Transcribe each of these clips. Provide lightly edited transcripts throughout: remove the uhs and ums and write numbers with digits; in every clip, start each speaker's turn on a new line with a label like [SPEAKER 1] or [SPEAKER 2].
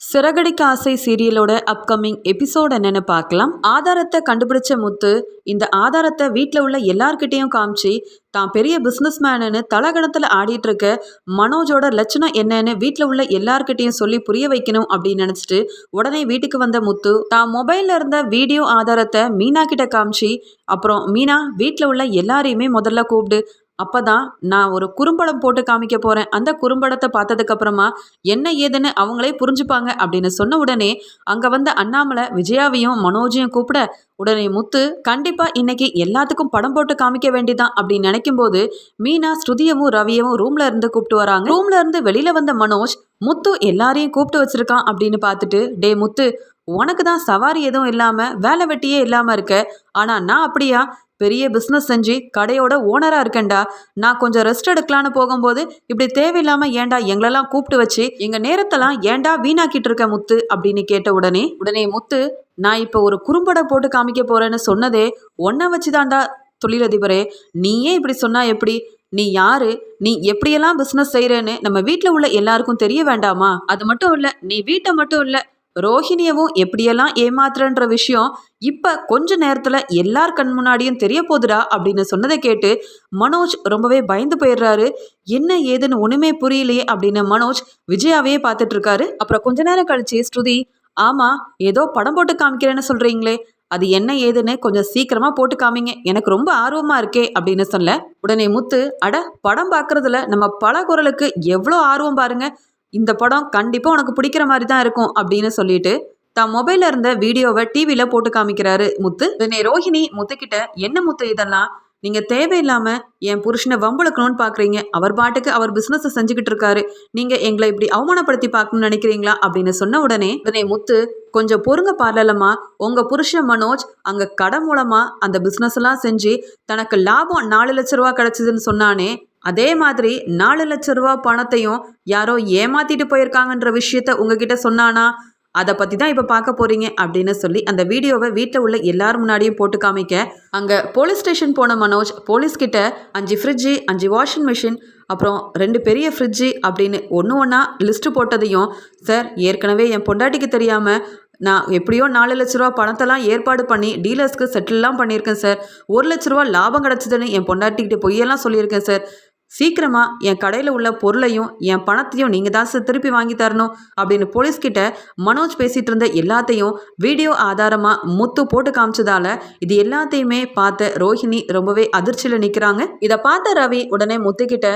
[SPEAKER 1] சிறகடிக்க ஆசை சீரியலோட upcoming episode என்னன்னு பார்க்கலாம். ஆதாரத்தை கண்டுபிடிச்ச முத்து இந்த ஆதாரத்தை வீட்டில் உள்ள எல்லார்கிட்டையும் காமிச்சு தான் பெரிய பிஸ்னஸ் மேனுன்னு தலகணத்தில் ஆடிட்டு இருக்க மனோஜோட லட்சணம் என்னன்னு வீட்டில் உள்ள எல்லார்கிட்டையும் சொல்லி புரிய வைக்கணும் அப்படின்னு நினச்சிட்டு உடனே வீட்டுக்கு வந்த முத்து தான் மொபைலில் இருந்த வீடியோ ஆதாரத்தை மீனா கிட்ட காமிச்சு, அப்புறம் மீனா வீட்டில் உள்ள எல்லாரையுமே முதல்ல கூப்பிடு, அப்பதான் நான் ஒரு குறும்படம் போட்டு காமிக்க போறேன், அந்த குறும்படத்தை பார்த்ததுக்கு அப்புறமா என்ன ஏதுன்னு அவங்களே புரிஞ்சுப்பாங்க அப்படின்னு சொன்ன உடனே அங்க வந்த அண்ணாமலை விஜயாவையும் மனோஜையும் கூப்பிட, உடனே முத்து கண்டிப்பா இன்னைக்கு எல்லாத்துக்கும் படம் போட்டு காமிக்க வேண்டியதான் அப்படின்னு நினைக்கும் போது மீனா ஸ்ருதியவும் ரவியவும் ரூம்ல இருந்து கூப்பிட்டு வராங்க. ரூம்ல இருந்து வெளியில வந்த மனோஜ் முத்து எல்லாரையும் கூப்பிட்டு வச்சிருக்கான் அப்படின்னு பார்த்துட்டு, டே முத்து, உனக்கு தான் சவாரி எதுவும் இல்லாம வேலை வெட்டியே இல்லாம இருக்க, ஆனா நான் அப்படியா பெரிய பிஸ்னஸ் செஞ்சு கடையோட ஓனரா இருக்கேன்டா, நான் கொஞ்சம் ரெஸ்ட் எடுக்கலான்னு போகும்போது இப்படி தேவையில்லாம ஏன்டா எங்களெல்லாம் கூப்பிட்டு வச்சு எங்க நேரத்தெல்லாம் ஏன்டா வீணாக்கிட்டு இருக்க முத்து அப்படின்னு கேட்ட உடனே முத்து, நான் இப்போ ஒரு குறும்படம் போட்டு காமிக்க போறேன்னு சொன்னதே ஒன்ன வச்சுதான்டா தொழிலதிபரே, நீயே இப்படி சொன்னா எப்படி? நீ யாரு, நீ எப்படியெல்லாம் பிஸ்னஸ் செய்யறேன்னு நம்ம வீட்டில் உள்ள எல்லாருக்கும் தெரிய வேண்டாமா? அது மட்டும் இல்ல, நீ வீட்டை மட்டும் இல்ல ரோஹிணியவும் எப்படியெல்லாம் ஏமாத்துறன்ற விஷயம் இப்ப கொஞ்ச நேரத்துல எல்லார் கண் முன்னாடியும் தெரிய போகுதுடா அப்படின்னு சொன்னதை கேட்டு மனோஜ் ரொம்பவே பயந்து போயிடுறாரு. என்ன ஏதுன்னு ஒண்ணுமே புரியலையே அப்படின்னு மனோஜ் விஜயாவையே பார்த்துட்டு இருக்காரு. அப்புறம் கொஞ்ச நேரம் கழிச்சு ஸ்ருதி, ஆமா ஏதோ படம் போட்டு காமிக்கிறேன்னு சொல்றீங்களே, அது என்ன ஏதுன்னு கொஞ்சம் சீக்கிரமா போட்டு காமிங்க, எனக்கு ரொம்ப ஆர்வமா இருக்கே அப்படின்னு சொல்ல, உடனே முத்து, அட படம் பார்க்கறதுல நம்ம பல குரலுக்கு எவ்வளோ ஆர்வம் பாருங்க, இந்த படம் கண்டிப்பா உனக்கு பிடிக்கிற மாதிரி தான் இருக்கும் அப்படின்னு சொல்லிட்டு தான் மொபைல்ல இருந்த வீடியோவை டிவியில போட்டு காமிக்கிறாரு முத்து. உடனே ரோஹிணி முத்துக்கிட்ட, என்ன முத்து இதெல்லாம், நீங்க தேவையில்லாம என் புருஷனை வம்புழுக்கணும்னு பாக்குறீங்க, அவர் பாட்டுக்கு அவர் பிசினஸ் செஞ்சுக்கிட்டு இருக்காரு, நீங்க எங்களை இப்படி அவமானப்படுத்தி பார்க்கணும்னு நினைக்கிறீங்களா அப்படின்னு சொன்ன உடனே முத்து, கொஞ்சம் பொறுங்க பார்லலமா, உங்க புருஷன் மனோஜ் அங்க கடை மூலமா அந்த பிசினஸ் எல்லாம் செஞ்சு தனக்கு லாபம் 4 லட்ச ரூபா கிடைச்சதுன்னு சொன்னானே, அதே மாதிரி 4 லட்ச ரூபா பணத்தையும் யாரோ ஏமாத்திட்டு போயிருக்காங்கன்ற விஷயத்த உங்ககிட்ட சொன்னானா, அதை பற்றி தான் இப்போ பார்க்க போறீங்க அப்படின்னு சொல்லி அந்த வீடியோவை வீட்டில் உள்ள எல்லாரும் முன்னாடியும் போட்டு காமிக்க, அங்கே போலீஸ் ஸ்டேஷன் போன மனோஜ் போலீஸ்கிட்ட 5 ஃப்ரிட்ஜு 5 வாஷிங் மிஷின் அப்புறம் 2 பெரிய ஃப்ரிட்ஜு அப்படின்னு ஒன்றா லிஸ்ட்டு போட்டதையும், சார் ஏற்கனவே என் பொண்டாட்டிக்கு தெரியாமல் நான் எப்படியோ 4 லட்ச ரூபா பணத்தெல்லாம் ஏற்பாடு பண்ணி டீலர்ஸ்க்கு செட்டில்லாம் பண்ணியிருக்கேன் சார், 1 லட்ச ரூபா லாபம் கிடச்சிதுன்னு என் பொண்டாட்டிக்கிட்ட பொய்யெல்லாம் சொல்லியிருக்கேன் சார், சீக்கிரமா என் கடையில் உள்ள பொருளையும் என் பணத்தையும் நீங்கள் தான் சார் திருப்பி வாங்கி தரணும் அப்படின்னு போலீஸ்கிட்ட மனோஜ் பேசிகிட்டு இருந்த எல்லாத்தையும் வீடியோ ஆதாரமாக முத்து போட்டு காமிச்சதால இது எல்லாத்தையுமே பார்த்த ரோஹிணி ரொம்பவே அதிர்ச்சியில் நிற்கிறாங்க. இதை பார்த்த ரவி உடனே முத்துக்கிட்ட,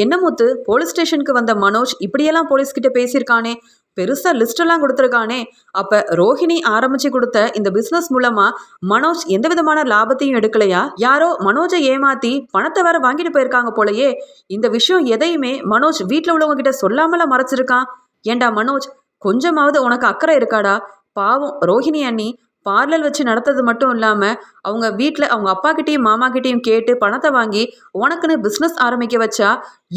[SPEAKER 1] என்ன முத்து, போலீஸ் ஸ்டேஷனுக்கு வந்த மனோஜ் இப்படியெல்லாம் போலீஸ்கிட்ட பேசியிருக்கானே, பெருசா லிஸ்ட் எல்லாம் கொடுத்துருக்கானே, அப்ப ரோஹிணி ஆரம்பிச்சு கொடுத்த இந்த பிசினஸ் மூலமா மனோஜ் எந்த விதமான லாபத்தையும் எடுக்கலையா, யாரோ மனோஜை ஏமாத்தி பணத்தை வேற வாங்கிட்டு போயிருக்காங்க போலயே, இந்த விஷயம் எதையுமே மனோஜ் வீட்டில் உள்ளவங்க கிட்ட சொல்லாமல மறைச்சிருக்கான், ஏண்டா மனோஜ் கொஞ்சமாவது உனக்கு அக்கறை இருக்காடா, பாவம் ரோஹிணி அண்ணி பார்லர் வச்சு நடத்துறது மட்டும் இல்லாமல் அவங்க வீட்டில் அவங்க அப்பா கிட்டேயும் மாமா கிட்டேயும் கேட்டு பணத்தை வாங்கி உனக்குன்னு பிஸ்னஸ் ஆரம்பிக்க வச்சா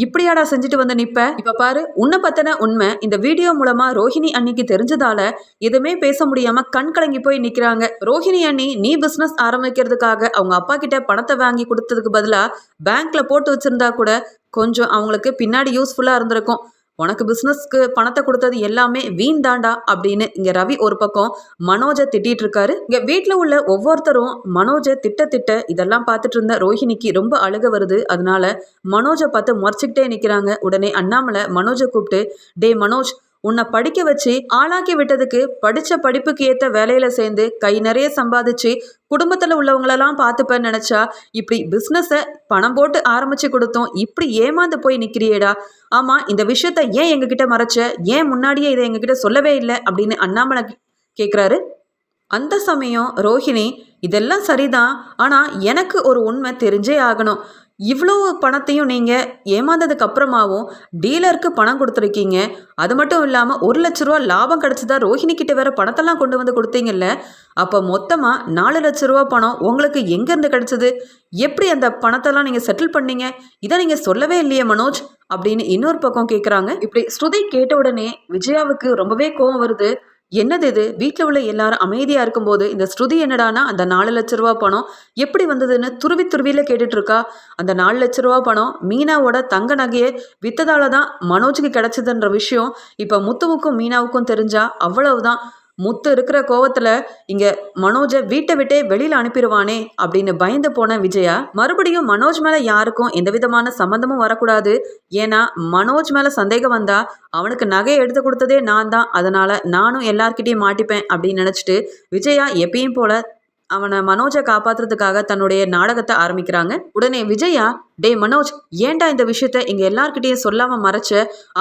[SPEAKER 1] இப்படியாடா செஞ்சுட்டு வந்து நிற்ப, இப்போ பாரு உன்னை பற்றின உண்மை இந்த வீடியோ மூலமாக ரோஹிணி அண்ணிக்கு தெரிஞ்சதால எதுவுமே பேச முடியாமல் கண் கலங்கி போய் நிற்கிறாங்க. ரோஹிணி அண்ணி நீ பிஸ்னஸ் ஆரம்பிக்கிறதுக்காக அவங்க அப்பா கிட்ட பணத்தை வாங்கி கொடுத்ததுக்கு பதிலாக பேங்க்ல போட்டு வச்சிருந்தா கூட கொஞ்சம் அவங்களுக்கு பின்னாடி யூஸ்ஃபுல்லாக இருந்திருக்கும், உனக்கு பிஸ்னஸ்க்கு பணத்தை கொடுத்தது எல்லாமே வீண் தாண்டா அப்படின்னு இங்க ரவி ஒரு பக்கம் மனோஜை திட்டிட்டு இருக்காரு. இங்க வீட்டில் உள்ள ஒவ்வொருத்தரும் மனோஜை திட்ட இதெல்லாம் பார்த்துட்டு இருந்த ரோஹிணிக்கு ரொம்ப அழுக வருது. அதனால மனோஜை பார்த்து முறைச்சிக்கிட்டே நிற்கிறாங்க. உடனே அண்ணாமலை மனோஜை கூப்பிட்டு, டே மனோஜ், உன்னை படிக்க வச்சு ஆளாக்கி விட்டதுக்கு படிச்ச படிப்புக்கு ஏற்ற வேலையில சேர்ந்து கை நிறைய சம்பாதிச்சு குடும்பத்தில் உள்ளவங்களெல்லாம் பார்த்துப்பேன்னு நினச்சா இப்படி பிஸ்னஸை பணம் போட்டு ஆரம்பித்து கொடுத்தோம், இப்படி ஏமாந்து போய் நிற்கிறியேடா, ஆமாம் இந்த விஷயத்த ஏன் எங்ககிட்ட மறைச்ச, ஏன் முன்னாடியே இதை எங்ககிட்ட சொல்லவே இல்லை அப்படின்னு அண்ணாமலை கேட்குறாரு. அந்த சமயம் ரோஹிணி, இதெல்லாம் சரிதான், ஆனால் எனக்கு ஒரு உண்மை தெரிஞ்சே ஆகணும், இவ்வளோ பணத்தையும் நீங்கள் ஏமாந்ததுக்கு அப்புறமாவும் டீலருக்கு பணம் கொடுத்துருக்கீங்க, அது மட்டும் இல்லாமல் 1 லட்ச ரூபா லாபம் கிடச்சிதா ரோஹிணி கிட்ட வேற பணத்தெல்லாம் கொண்டு வந்து கொடுத்தீங்கல்ல, அப்போ மொத்தமாக 4 லட்ச ரூபா பணம் உங்களுக்கு எங்கேருந்து கிடச்சிது, எப்படி அந்த பணத்தெல்லாம் நீங்கள் செட்டில் பண்ணீங்க, இதை நீங்கள் சொல்லவே இல்லையே மனோஜ் அப்படின்னு இன்னொரு பக்கம் கேட்குறாங்க. இப்படி ஸ்ருதி கேட்ட உடனே விஜயாவுக்கு ரொம்பவே கோவம் வருது. என்னது இது, வீட்டில் உள்ள எல்லாரும் அமைதியா இருக்கும்போது இந்த ஸ்ருதி என்னடானா அந்த 4 லட்ச ரூபா பணம் எப்படி வந்ததுன்னு துருவி துருவியில கேட்டுட்டு இருக்கா. அந்த 4 லட்ச ரூபா பணம் மீனாவோட தங்க நகையை வித்ததால தான் மனோஜுக்கு கிடைச்சதுன்ற விஷயம் இப்ப முத்துவுக்கும் மீனாவுக்கும் தெரிஞ்சா அவ்வளவுதான். முத்து இருக்கிற கோவத்துல இங்க மனோஜை வீட்டை விட்டே வெளியில அனுப்பிடுவானே அப்படின்னு பயந்து போன விஜயா மறுபடியும் மனோஜ் மேல யாருக்கும் எந்த விதமான சம்பந்தமும் வரக்கூடாது. ஏன்னா மனோஜ் மேல சந்தேகம் வந்தா அவனுக்கு நகையை எடுத்து கொடுத்ததே நான் தான், அதனால நானும் எல்லார்கிட்டயும் மாட்டிப்பேன் அப்படின்னு நினைச்சிட்டு விஜயா எப்பயும் போல அவனை மனோஜை காப்பாத்துறதுக்காக தன்னுடைய நாடகத்தை ஆரம்பிக்கிறாங்க. உடனே விஜயா, டே மனோஜ், ஏன்டா இந்த விஷயத்த எங்க எல்லார்கிட்டயும் சொல்லாம மறைச்ச?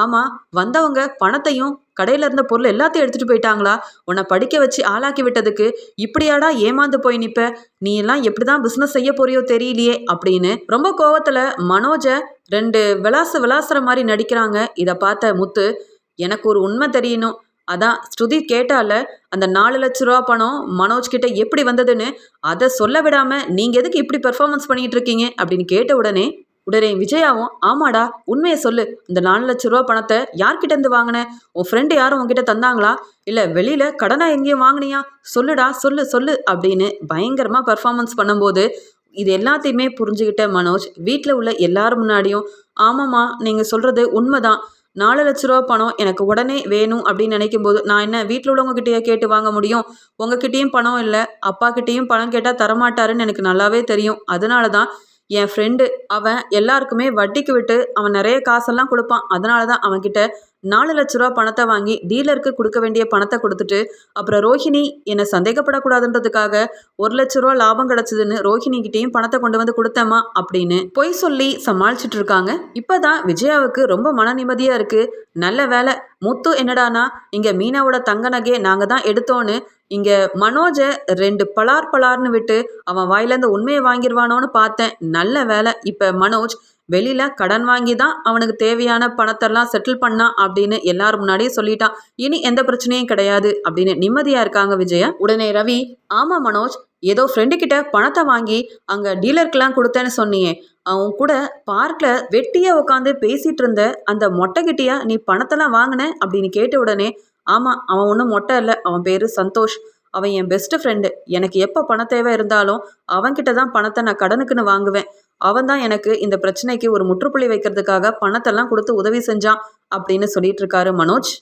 [SPEAKER 1] ஆமா, வந்தவங்க பணத்தையும் கடையில இருந்த பொருள் எல்லாத்தையும் எடுத்துட்டு போயிட்டாங்களா? உன்னை படிக்க வச்சு ஆளாக்கி விட்டதுக்கு இப்படியாடா ஏமாந்து போய் நிப்ப? நீ எல்லாம் எப்படிதான் பிசினஸ் செய்ய போறியோ தெரியலையே அப்படின்னு ரொம்ப கோவத்துல மனோஜை 2 விளாசுற மாதிரி நடிக்கிறாங்க. இதை பார்த்த முத்து, எனக்கு ஒரு உண்மை தெரியணும், அதான் ஸ்ருதி கேட்டால அந்த 4 லட்ச ரூபா பணம் மனோஜ் கிட்ட எப்படி வந்ததுன்னு அதை சொல்ல விடாம நீங்க எதுக்கு இப்படி பெர்ஃபார்மன்ஸ் பண்ணிட்டு இருக்கீங்க அப்படின்னு கேட்ட உடனே விஜயாவும், ஆமாடா உண்மையை சொல்லு, இந்த 4 லட்ச ரூபா பணத்தை யார்கிட்ட இருந்து வாங்கின? உன் ஃப்ரெண்டு யாரும் உன்கிட்ட தந்தாங்களா, இல்ல வெளியில கடனா எங்கேயும் வாங்கினியா? சொல்லுடா, சொல்லு சொல்லு அப்படின்னு பயங்கரமா பெர்ஃபார்மன்ஸ் பண்ணும்போது இது எல்லாத்தையுமே புரிஞ்சுக்கிட்ட மனோஜ் வீட்டில் உள்ள எல்லாரும் முன்னாடியும், ஆமாம்மா நீங்கள் சொல்றது உண்மைதான், 4 லட்ச ரூபா பணம் எனக்கு உடனே வேணும் அப்படின்னு நினைக்கும் போது நான் என்ன வீட்டில் உள்ளவங்ககிட்டயே கேட்டு வாங்க முடியும்? உங்ககிட்டயும் பணம் இல்லை, அப்பா கிட்டேயும் பணம் கேட்டால் தரமாட்டாருன்னு எனக்கு நல்லாவே தெரியும். அதனால தான் என் ஃப்ரெண்டு அவன் எல்லாருக்குமே வட்டிக்கு விட்டு அவன் நிறைய காசெல்லாம் கொடுப்பான். அதனால தான் அவன்கிட்ட 4 லட்ச ரூபா பணத்தை வாங்கி டீலருக்கு கொடுக்க வேண்டிய பணத்தை கொடுத்துட்டு அப்புறம் ரோஹிணி என்னை சந்தேகப்படக்கூடாதுன்றதுக்காக 1 லட்ச ரூபா லாபம் கிடச்சிதுன்னு ரோஹிணிகிட்டையும் பணத்தை கொண்டு வந்து கொடுத்தேம்மா அப்படின்னு பொய் சொல்லி சமாளிச்சுட்டு இருக்காங்க. இப்போதான் விஜயாவுக்கு ரொம்ப மன நிம்மதியாக இருக்குது. நல்ல வேலை, முத்து என்னடானா இங்கே மீனாவோட தங்க நகையை நாங்கள் தான் எடுத்தோன்னு இங்கே மனோஜை 2 பலார்னு விட்டு அவன் வாயிலேருந்து உண்மையை வாங்கிடுவானோன்னு பார்த்தேன். நல்ல வேலை, இப்போ மனோஜ் வெளியில கடன் வாங்கி தான் அவனுக்கு தேவையான பணத்தெல்லாம் செட்டில் பண்ணான் அப்படின்னு எல்லாரும் முன்னாடியே சொல்லிட்டான். இனி எந்த பிரச்சனையும் கிடையாது அப்படின்னு நிம்மதியா இருக்காங்க விஜயா. உடனே ரவி, ஆமா மனோஜ், ஏதோ ஃப்ரெண்டு கிட்ட பணத்தை வாங்கி அங்க டீலருக்கெல்லாம் கொடுத்தேன்னு சொன்னியே, அவன் கூட பார்க்ல வெட்டியா உட்காந்து பேசிட்டு இருந்த அந்த மொட்டைக்கிட்டியா நீ பணத்தெல்லாம் வாங்கின அப்படின்னு கேட்ட உடனே, ஆமா, அவன் ஒன்றும் மொட்டை இல்லை, அவன் பேரு சந்தோஷ், அவன் என் பெஸ்ட் ஃப்ரெண்டு, எனக்கு எப்போ பண தேவை இருந்தாலும் அவன்கிட்ட தான் பணத்தை நான் கடனுக்குன்னு வாங்குவேன். அவன் தான் எனக்கு இந்த பிரச்சனைக்கு ஒரு முற்றுப்புள்ளி வைக்கிறதுக்காக பணத்தெல்லாம் கொடுத்து உதவி செஞ்சான் அப்படின்னு சொல்லிட்டு இருக்காரு மனோஜ்.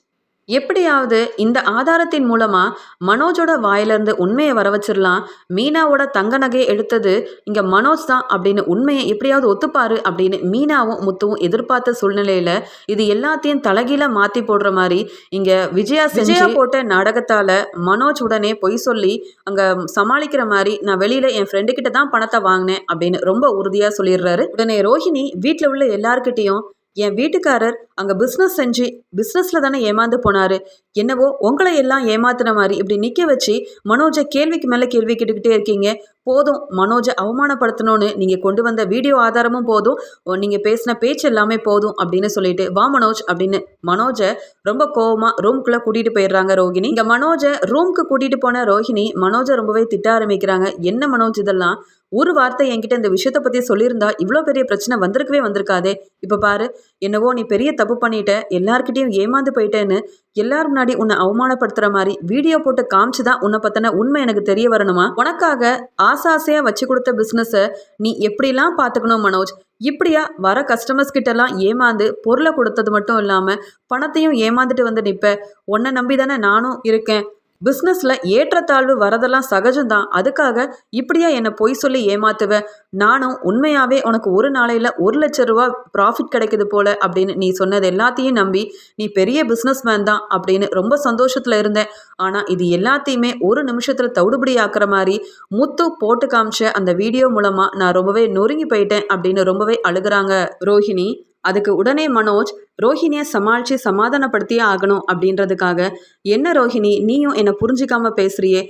[SPEAKER 1] எப்படியாவது இந்த ஆதாரத்தின் மூலமா மனோஜோட வாயிலிருந்து உண்மையை வர வச்சிடலாம். மீனாவோட தங்க நகையை எடுத்தது இங்க மனோஜ் தான் அப்படின்னு உண்மையை எப்படியாவது ஒத்துப்பாரு அப்படின்னு மீனாவும் முத்துவும் எதிர்பார்த்த சூழ்நிலையில இது எல்லாத்தையும் தலைகீழ மாத்தி போடுற மாதிரி இங்க விஜயா போட்ட நாடகத்தால மனோஜ் உடனே பொய் சொல்லி அங்க சமாளிக்கிற மாதிரி, நான் வெளியில என் ஃப்ரெண்டு கிட்ட தான் பணத்தை வாங்கினேன் அப்படின்னு ரொம்ப உறுதியா சொல்லிடுறாரு. உடனே ரோஹிணி வீட்டுல உள்ள எல்லார்கிட்டையும், என் வீட்டுக்காரர் அங்கே பிஸ்னஸ் செஞ்சு பிஸ்னஸில் தானே ஏமாந்து போனார், என்னவோ உங்களை எல்லாம் ஏமாத்தின மாதிரி இப்படி நிற்க வச்சு மனோஜை கேள்விக்கு மேலே கேள்வி கேட்டுக்கிட்டே இருக்கீங்க. போதும், மனோஜை அவமானப்படுத்தணும்னு நீங்கள் கொண்டு வந்த வீடியோ ஆதாரமும் போதும், நீங்கள் பேசின பேச்சு எல்லாமே போதும் அப்படின்னு சொல்லிட்டு, வா மனோஜ் அப்படின்னு மனோஜை ரொம்ப கோவமாக ரூம்குள்ளே கூட்டிகிட்டு போயிடுறாங்க ரோஹிணி. இங்கே மனோஜை ரூம்க்கு கூட்டிகிட்டு போன ரோஹிணி மனோஜை ரொம்பவே திட்ட ஆரம்பிக்கிறாங்க. என்ன மனோஜ் இதெல்லாம், ஒரு வார்த்தை என்கிட்ட இந்த விஷயத்தை பற்றி சொல்லியிருந்தா இவ்வளோ பெரிய பிரச்சனை வந்திருக்காதே. இப்போ பாரு, என்னவோ நீ பெரிய தப்பு பண்ணிட்ட, எல்லார்கிட்டையும் ஏமாந்து போயிட்டேன்னு எல்லாரும் முன்னாடி உன்னை அவமானப்படுத்துற மாதிரி வீடியோ போட்டு காமிச்சுதான் உன்னை பத்தின உண்மை எனக்கு தெரிய வரணுமா? உனக்காக ஆசாசையா வச்சு கொடுத்த பிசினஸை நீ எப்படிலாம் பார்த்துக்கணும் மனோஜ்? இப்படியா வர கஸ்டமர்ஸ் கிட்டலாம் ஏமாந்து பொருளை கொடுத்தது மட்டும் இல்லாம பணத்தையும் ஏமாந்துட்டு வந்து நிப்ப? உன்னை நம்பி தானே நானும் இருக்கேன். பிஸ்னஸில் ஏற்றத்தாழ்வு வரதெல்லாம் சகஜம்தான், அதுக்காக இப்படியா என்னை பொய் சொல்லி ஏமாத்துவ? நானும் உண்மையாகவே உனக்கு ஒரு நாளையில் 1 லட்ச ரூபா ப்ராஃபிட் கிடைக்குது போல அப்படின்னு நீ சொன்னது எல்லாத்தையும் நம்பி நீ பெரிய பிஸ்னஸ் மேன் தான் அப்படின்னு ரொம்ப சந்தோஷத்தில் இருந்தேன். ஆனால் இது எல்லாத்தையுமே ஒரு நிமிஷத்தில் தவிடுபடி ஆக்குற மாதிரி முத்து போட்டு காமிச்ச அந்த வீடியோ மூலமாக நான் ரொம்பவே நொறுங்கி போயிட்டேன் அப்படின்னு ரொம்பவே அழுகிறாங்க ரோஹிணி. அதுக்கு உடனே மனோஜ் ரோஹிணியை சமாளித்து சமாதானப்படுத்தியே ஆகணும் அப்படின்றதுக்காக, என்ன ரோஹிணி நீயும் என்னை புரிஞ்சிக்காமல் பேசுகிறியே,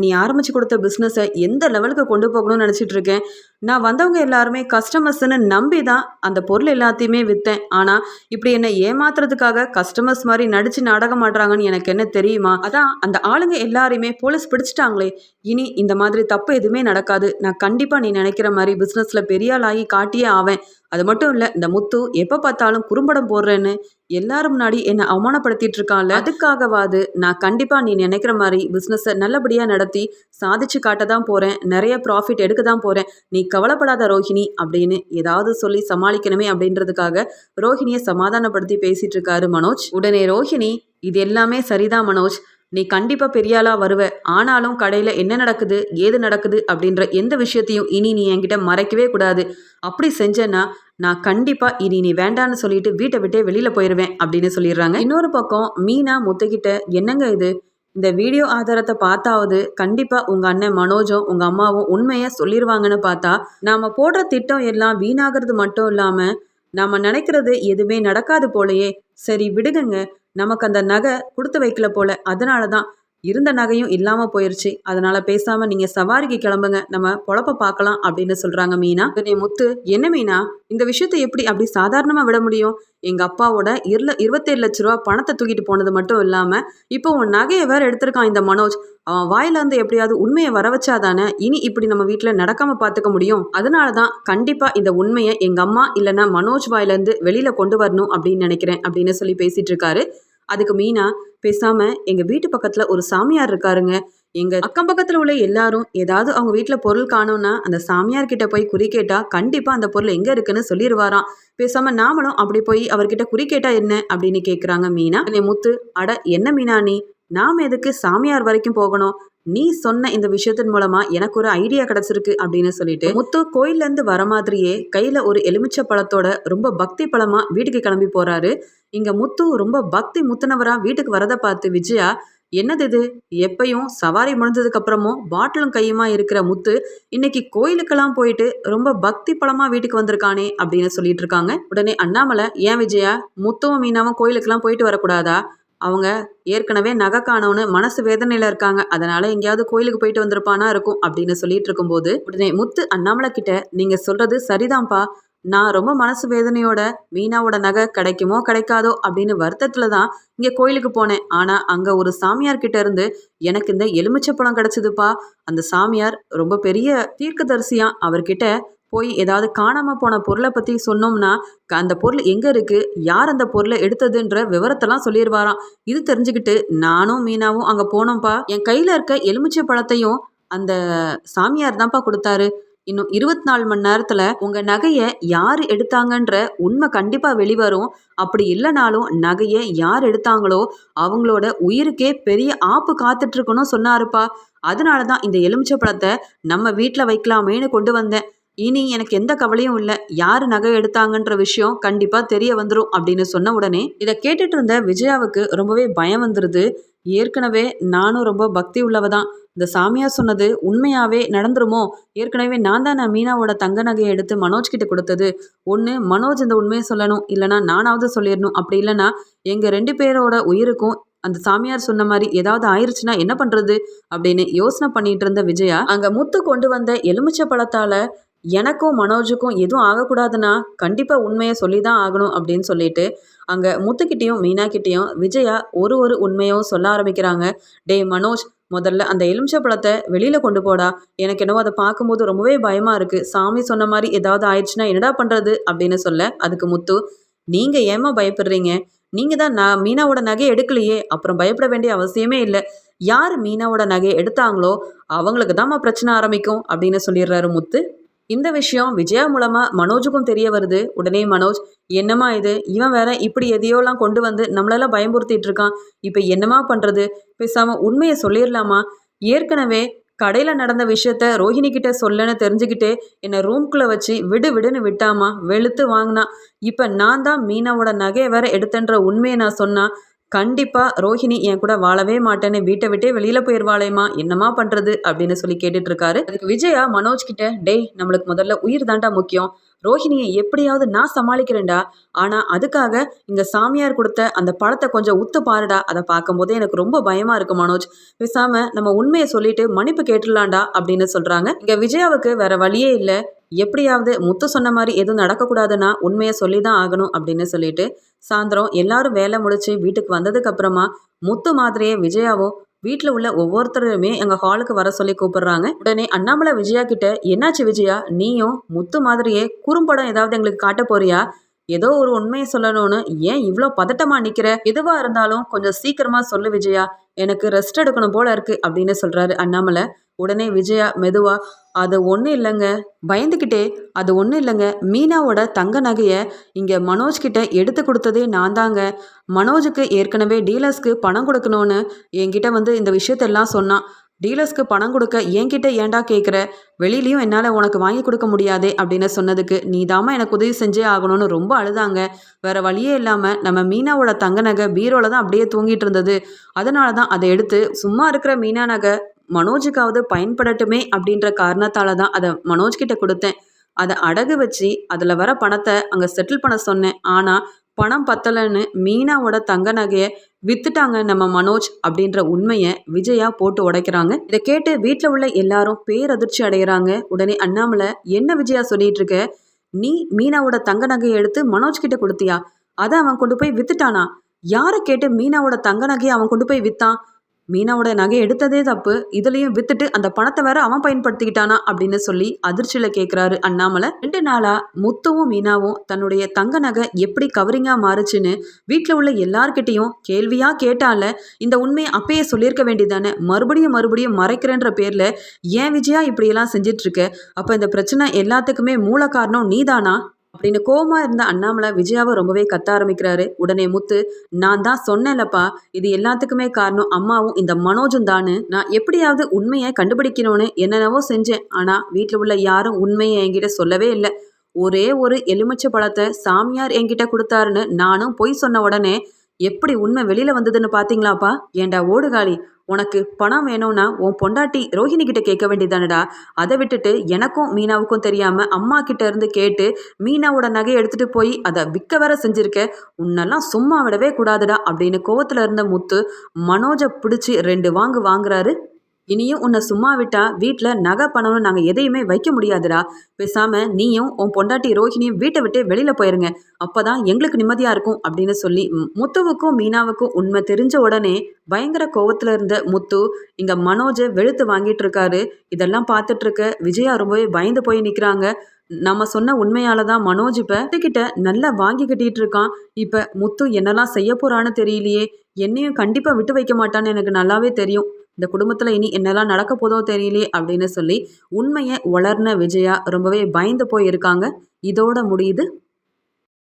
[SPEAKER 1] நீ ஆரம்பித்து கொடுத்த பிஸ்னஸை எந்த லெவலுக்கு கொண்டு போகணும்னு நினச்சிட்டு இருக்கேன். நான் வந்தவங்க எல்லாருமே கஸ்டமர்ஸ்ன்னு நம்பி தான் அந்த பொருள் எல்லாத்தையுமே விற்றேன். ஆனால் இப்படி என்னை ஏமாத்துறதுக்காக கஸ்டமர்ஸ் மாதிரி நடித்து நாடகம் ஆடுறாங்கன்னு எனக்கு என்ன தெரியுமா? அதான் அந்த ஆளுங்க எல்லாரையுமே போலீஸ் பிடிச்சிட்டாங்களே. இனி இந்த மாதிரி தப்பு எதுவுமே நடக்காது. நான் கண்டிப்பாக நீ நினைக்கிற மாதிரி பிஸ்னஸில் பெரிய ஆளாகி காட்டியே ஆவேன். அது மட்டும் இல்லை, இந்த முத்து எப்போ பார்த்தாலும் குறும்படம் போடுறேன்னு எல்லாரும் முன்னாடி என்னை அவமானப்படுத்திட்டு இருக்கான்ல, அதுக்காகவாது நான் கண்டிப்பா நீ நினைக்கிற மாதிரி பிசினஸை நல்லபடியா நடத்தி சாதிச்சு காட்ட தான் போறேன், நிறைய ப்ராஃபிட் எடுக்க தான் போறேன், நீ கவலைப்படாத ரோஹிணி அப்படின்னு ஏதாவது சொல்லி சமாளிக்கணுமே அப்படின்றதுக்காக ரோஹிணியை சமாதானப்படுத்தி பேசிட்டு இருக்காரு மனோஜ். உடனே ரோஹிணி, இது எல்லாமே சரிதான் மனோஜ், நீ கண்டிப்பா பெரிய ஆளா வருவ, ஆனாலும் கடையில என்ன நடக்குது ஏது நடக்குது அப்படின்ற எந்த விஷயத்தையும் இனி நீ என்கிட்ட மறைக்கவே கூடாது. அப்படி செஞ்சேன்னா நான் கண்டிப்பா இனி நீ வேண்டான்னு சொல்லிட்டு வீட்டை விட்டே வெளியில போயிருவேன் அப்படின்னு சொல்லிடுறாங்க. இன்னொரு பக்கம் மீனா முத்துக்கிட்ட, என்னங்க இது, இந்த வீடியோ ஆதாரத்தை பார்த்தாவது கண்டிப்பா உங்க அண்ணன் மனோஜும் உங்க அம்மாவும் உண்மையை சொல்லிடுவாங்கன்னு பார்த்தா நாம போடுற திட்டம் எல்லாம் வீணாகிறது மட்டும் இல்லாம நாம நினைக்கிறது எதுவுமே நடக்காது போலயே. சரி விடுங்க, நமக்கு அந்த நகை கொடுத்து வைக்கல போல, அதனால தான் இருந்த நகையும் இல்லாம போயிருச்சு, அதனால பேசாம நீங்க சவாரிக்கு கிளம்புங்க, நம்ம பொழப்ப பார்க்கலாம் அப்படின்னு சொல்றாங்க மீனா. உடனே முத்து, என்ன மீனா, இந்த விஷயத்தை எப்படி அப்படி சாதாரணமா விட முடியும்? எங்க அப்பாவோட 27 லட்ச ரூபா பணத்தை தூக்கிட்டு போனது மட்டும் இல்லாம இப்போ உன் நகையை வேற எடுத்திருக்கான் இந்த மனோஜ். அவன் வாயில இருந்து எப்படியாவது உண்மையை வர வச்சாதானே இனி இப்படி நம்ம வீட்டுல நடக்காம பாத்துக்க முடியும். அதனாலதான் கண்டிப்பா இந்த உண்மையை எங்க அம்மா இல்லைன்னா மனோஜ் வாயில இருந்து வெளியில கொண்டு வரணும் அப்படின்னு நினைக்கிறேன் அப்படின்னு சொல்லி பேசிட்டு இருக்காரு. அதுக்கு மீனா, பேசாம எங்க வீட்டு பக்கத்துல ஒரு சாமியார் இருக்காருங்க, எங்க அக்கம் பக்கத்துல உள்ள எல்லாரும் ஏதாவது அவங்க வீட்டுல பொருள் காணோம்னா அந்த சாமியார் கிட்ட போய் குறி கேட்டா கண்டிப்பா அந்த பொருள் எங்க இருக்குன்னு சொல்லிடுவாராம். பேசாம நாமளும் அப்படி போய் அவர்கிட்ட குறி கேட்டா என்ன அப்படின்னு கேக்குறாங்க மீனா. முத்து, அட என்ன மீனா நீ, நாம எதுக்கு சாமியார் வரைக்கும் போகணும், நீ சொன்ன இந்த விஷயத்தின் மூலமா எனக்கு ஒரு ஐடியா கிடைச்சிருக்கு அப்படின்னு சொல்லிட்டு முத்து கோயில்ல இருந்து வர மாதிரியே கையில ஒரு எலுமிச்சை பழத்தோட ரொம்ப பக்தி பழமா வீட்டுக்கு கிளம்பி போறாரு. இங்க முத்து ரொம்ப பக்தி முத்துனவரா வீட்டுக்கு வரதை பார்த்து விஜயா, என்னது இது, எப்பயும் சவாரி முடிஞ்சதுக்கு அப்புறமும் பாட்டிலும் கையுமா இருக்கிற முத்து இன்னைக்கு கோயிலுக்கெல்லாம் போயிட்டு ரொம்ப பக்தி பழமா வீட்டுக்கு வந்திருக்கானே அப்படின்னு சொல்லிட்டு இருக்காங்க. உடனே அண்ணாமலை, ஏன் விஜயா, முத்துவும் மீனாவும் கோயிலுக்கெல்லாம் போயிட்டு வரக்கூடாதா? அவங்க ஏற்கனவே நகை காணோன்னு மனசு வேதனையில இருக்காங்க, அதனால எங்கேயாவது கோயிலுக்கு போயிட்டு வந்திருப்பானா இருக்கும் அப்படின்னு சொல்லிட்டு இருக்கும்போது உடனே முத்து அண்ணாமலை கிட்ட, நீங்க சொல்றது சரிதான்ப்பா, நான் ரொம்ப மனசு வேதனையோட மீனாவோட நகை கிடைக்குமோ கிடைக்காதோ அப்படின்னு வருத்தத்துல தான் இங்க கோயிலுக்கு போனேன். ஆனா அங்க ஒரு சாமியார் கிட்ட இருந்து எனக்கு இந்த எலுமிச்சை பழம் கிடைச்சதுப்பா. அந்த சாமியார் ரொம்ப பெரிய தீர்க்கதரிசியா, அவர்கிட்ட போய் ஏதாவது காணாம போன பொருளை பத்தி சொன்னோம்னா அந்த பொருள் எங்க இருக்கு, யார் அந்த பொருளை எடுத்ததுன்ற விவரத்தெல்லாம் சொல்லிடுவாராம். இது தெரிஞ்சுக்கிட்டு நானும் மீனாவும் அங்க போனோம்ப்பா. என் கையில இருக்க எலுமிச்சை பழத்தையும் அந்த சாமியார் தான்ப்பா கொடுத்தாரு. இன்னும் 24 மணி நேரத்துல உங்க நகையை யார் எடுத்தாங்கன்ற உண்மை கண்டிப்பா வெளிவரும். அப்படி இல்லைனாலும் நகையை யார் எடுத்தாங்களோ அவங்களோட உயிருக்கே பெரிய ஆப்பு காத்துட்டு இருக்கணும் சொன்னாருப்பா. அதனாலதான் இந்த எலுமிச்சை பழத்தை நம்ம வீட்டுல வைக்கலாமேன்னு கொண்டு வந்தேன். இனி எனக்கு எந்த கவலையும் இல்லை, யாரு நகை எடுத்தாங்கன்ற விஷயம் கண்டிப்பா தெரிய வந்துடும் அப்படின்னு சொன்ன உடனே இதை கேட்டுட்டு இருந்த விஜயாவுக்கு ரொம்பவே பயம் வந்துருது. ஏற்கனவே நானும் ரொம்ப பக்தி உள்ளவதான், இந்த சாமியார் சொன்னது உண்மையாவே நடந்துருமோ? ஏற்கனவே நான் தான் மீனாவோட தங்க நகையை எடுத்து மனோஜ் கிட்ட கொடுத்தது. ஒன்று மனோஜ் இந்த உண்மையை சொல்லணும், இல்லைனா நானாவது சொல்லிடணும். அப்படி இல்லைன்னா எங்க 2 பேரோட உயிருக்கும் அந்த சாமியார் சொன்ன மாதிரி ஏதாவது ஆயிடுச்சுன்னா என்ன பண்றது அப்படின்னு யோசனை பண்ணிட்டு இருந்த விஜயா, அங்க முத்து கொண்டு வந்த எலுமிச்சை பழத்தால எனக்கும் மனோஜுக்கும் எதுவும் ஆகக்கூடாதுன்னா கண்டிப்பா உண்மையை சொல்லிதான் ஆகணும் அப்படின்னு சொல்லிட்டு அங்க முத்துக்கிட்டையும் மீனா கிட்டையும் விஜயா ஒரு உண்மையும் சொல்ல ஆரம்பிக்கிறாங்க. டே மனோஜ், முதல்ல அந்த எலுமிச்சை பழத்தை வெளியில கொண்டு போடா, எனக்கு என்னவோ அதை பார்க்கும்போது ரொம்பவே பயமா இருக்கு, சாமி சொன்ன மாதிரி ஏதாவது ஆயிடுச்சுன்னா என்னடா பண்றது அப்படின்னு சொல்ல, அதுக்கு முத்து, நீங்க ஏமா பயப்படுறீங்க, நீங்க தான் நான் மீனாவோட நகையை எடுக்கலையே, அப்புறம் பயப்பட வேண்டிய அவசியமே இல்லை, யார் மீனாவோட நகையை எடுத்தாங்களோ அவங்களுக்கு தான்மா பிரச்சனை ஆரம்பிக்கும் அப்படின்னு சொல்லிடுறாரு முத்து. இந்த விஷயம் விஜயா மூலமா மனோஜுக்கும் தெரிய வருது. உடனே மனோஜ், என்னமா இது, இவன் வேற இப்படி எதையோலாம் கொண்டு வந்து நம்மளெல்லாம் பயமுறுத்திட்டு இருக்கான், இப்ப என்னமா பண்றது, பேசாம உண்மையை சொல்லிடலாமா? ஏற்கனவே கடையில நடந்த விஷயத்த ரோஹிணி கிட்ட சொல்லன்னு தெரிஞ்சுக்கிட்டே என்னை ரூம்குள்ள வச்சு விடு விடுன்னு விட்டாமா, வெளுத்து வாங்கினா. இப்ப நான் தான் மீனாவோட நகையை வேற எடுத்தன்ற உண்மையை நான் சொன்னா கண்டிப்பா ரோஹிணி என் கூட வாழவே மாட்டேன்னு வீட்டை விட்டே வெளியில போயிடுவாளேமா, என்னமா பண்றது அப்படின்னு சொல்லி கேட்டுட்டு இருக்காரு. அதுக்கு விஜயா மனோஜ் கிட்ட, டேய் நம்மளுக்கு முதல்ல உயிர் தாண்டா முக்கியம், ரோஹிணியை எப்படியாவது நான் சமாளிக்கிறேன்டா, ஆனா அதுக்காக இங்க சாமியார் கொடுத்த அந்த பழத்தை கொஞ்சம் உத்து பாருடா, அதை பார்க்கும் போதே எனக்கு ரொம்ப பயமா இருக்கு மனோஜ், பேசாம நம்ம உண்மையை சொல்லிட்டு மன்னிப்பு கேட்டுடலாம்டா அப்படின்னு சொல்றாங்க. இங்க விஜயாவுக்கு வேற வழியே இல்லை, எப்படியாவது முத்து சொன்ன மாதிரி எதுவும் நடக்கக்கூடாதுன்னா உண்மையை சொல்லி தான் ஆகணும் அப்படின்னு சொல்லிட்டு சாயந்தரம் எல்லாரும் வேலை முடிச்சு வீட்டுக்கு வந்ததுக்கு அப்புறமா முத்து மாதிரியே விஜயாவும் வீட்டில் உள்ள ஒவ்வொருத்தருமே எங்கள் ஹாலுக்கு வர சொல்லி கூப்பிடுறாங்க. உடனே அண்ணாமலை விஜயா கிட்ட, என்னாச்சு விஜயா, நீயும் முத்து மாதிரியே குறும்படம் ஏதாவது எங்களுக்கு காட்ட போறியா, ஏதோ ஒரு உண்மையை சொல்லணும்னு ஏன் இவ்வளோ பதட்டமா நிக்கிற? எதுவா இருந்தாலும் கொஞ்சம் சீக்கிரமா சொல்லு விஜயா. எனக்கு ரெஸ்ட் எடுக்கணும் போல இருக்கு அப்படின்னு சொல்றாரு அண்ணாமலை. உடனே விஜயா மெதுவா, அது ஒன்றும் இல்லைங்க. பயந்துக்கிட்டே, அது ஒன்றும் இல்லைங்க. மீனாவோட தங்க நகையை இங்கே மனோஜ் கிட்ட எடுத்து கொடுத்ததே நான் தாங்க. மனோஜுக்கு ஏற்கனவே டீலர்ஸ்க்கு பணம் கொடுக்கணும்னு என்கிட்ட வந்து இந்த விஷயத்தெல்லாம் சொன்னான். டீலர்ஸ்க்கு பணம் கொடுக்க என்கிட்ட ஏன்டா கேட்குற? வெளியிலயும் என்னால் உனக்கு வாங்கி கொடுக்க முடியாதே அப்படின்னு சொன்னதுக்கு நீதாம்மா எனக்கு உதவி செஞ்சே ஆகணும்னு ரொம்ப அழுதாங்க. வேற வழியே இல்லாமல் நம்ம மீனாவோட தங்க நகை பீரோல தான் அப்படியே தூங்கிட்டு இருந்தது. அதனால தான் அதை எடுத்து சும்மா இருக்கிற மீனா நகை மனோஜுக்காவது பயன்படட்டுமே அப்படின்ற காரணத்தால தான் அதை மனோஜ் கிட்ட கொடுத்தேன். அதை அடகு வச்சு அதில் வர பணத்தை அங்கே செட்டில் பண்ண சொன்னேன். ஆனால் பணம் பத்தலைன்னு மீனாவோட தங்க நகையை வித்துட்டாங்க நம்ம மனோஜ் அப்படின்ற உண்மையை விஜயா போட்டு உடைக்கிறாங்க. இதை கேட்டு வீட்டில் உள்ள எல்லாரும் பேரதிர்ச்சி அடைகிறாங்க. உடனே அண்ணாமலை, என்ன விஜயா சொல்லிட்டு இருக்க? நீ மீனாவோட தங்க நகையை எடுத்து மனோஜ் கிட்ட கொடுத்தியா? அதை அவன் கொண்டு போய் வித்துட்டானா? யாரை கேட்டு மீனாவோட தங்க நகையை அவன் கொண்டு போய் வித்தான்? மீனாவோட நகை எடுத்ததே தப்பு, இதுலயும் வித்துட்டு அந்த பணத்தை வேற அவன் பயன்படுத்திக்கிட்டானா அப்படின்னு சொல்லி அதிர்ச்சியில கேட்கிறாரு அண்ணாமலை. 2 நாளா முத்துவும் மீனாவும் தன்னுடைய தங்க நகை எப்படி கவரிங்கா மாறுச்சுன்னு வீட்டில் உள்ள எல்லார்கிட்டையும் கேள்வியா கேட்டால இந்த உண்மையை அப்பயே சொல்லியிருக்க வேண்டியதானே. மறுபடியும் மறுபடியும் மறைக்கிறேன்ற பேர்ல ஏன் விஜயா இப்படியெல்லாம் செஞ்சிட்டு இருக்க? அப்ப இந்த பிரச்சனை எல்லாத்துக்குமே மூல காரணம் நீதானா அப்படின்னு கோவமா இருந்த அண்ணாமலை விஜயாவை ரொம்பவே கத்த ஆரம்பிக்கிறாரு. உடனே முத்து, நான் தான் சொன்னேன்லப்பா, இது எல்லாத்துக்குமே காரணம் அம்மாவும் இந்த மனோஜும் தான்னு. நான் எப்படியாவது உண்மையை கண்டுபிடிக்கணும்னு என்னென்னவோ செஞ்சேன். ஆனா வீட்டில் உள்ள யாரும் உண்மையை என்கிட்ட சொல்லவே இல்லை. ஒரே ஒரு எலுமிச்சை பழத்தை சாமியார் என்கிட்ட கொடுத்தாருன்னு நானும் பொய் சொன்ன உடனே எப்படி உண்மை வெளியில வந்ததுன்னு பாத்தீங்களாப்பா? ஏண்டா ஓடுகாலி, உனக்கு பணம் வேணும்னா உன் பொண்டாட்டி ரோஹிணி கிட்ட கேட்க வேண்டியதானடா. அதை விட்டுட்டு எனக்கும் மீனாவுக்கும் தெரியாம அம்மா கிட்ட இருந்து கேட்டு மீனாவோட நகையை எடுத்துட்டு போய் அதை விற்க வேற செஞ்சிருக்க. உன்னெல்லாம் சும்மா விடவே கூடாதுடா அப்படின்னு கோவத்துல இருந்த முத்து மனோஜை பிடிச்சி 2 வாங்கு வாங்குறாரு. இனியும் உன்னை சும்மா விட்டா வீட்டில் நகை பணம்னு நாங்கள் எதையுமே வைக்க முடியாதுடா. பேசாம நீயும் உன் பொண்டாட்டி ரோஹிணியும் வீட்டை விட்டு வெளியில போயிருங்க. அப்பதான் எங்களுக்கு நிம்மதியா இருக்கும் அப்படின்னு சொல்லி முத்துவுக்கும் மீனாவுக்கும் உண்மை தெரிஞ்ச உடனே பயங்கர கோவத்துல இருந்த முத்து இங்க மனோஜை வெளுத்து வாங்கிட்டு இருக்காரு. இதெல்லாம் பார்த்துட்டு இருக்க விஜயா ரொம்பவே பயந்து போய் நிக்கிறாங்க. நம்ம சொன்ன உண்மையால தான் மனோஜ் இப்ப கிட்ட நல்லா வாங்கி கட்டிட்டு இருக்கான். இப்ப முத்து என்னெல்லாம் செய்ய போறான்னு தெரியலையே. என்னையும் கண்டிப்பா விட்டு வைக்க மாட்டான்னு எனக்கு நல்லாவே தெரியும். இந்த குடும்பத்துல இனி என்னெல்லாம் நடக்க போதோ தெரியலையே அப்படின்னு சொல்லி உண்மையை உளர்ன விஜயா ரொம்பவே பயந்து போய் இருக்காங்க. இதோட முடியுது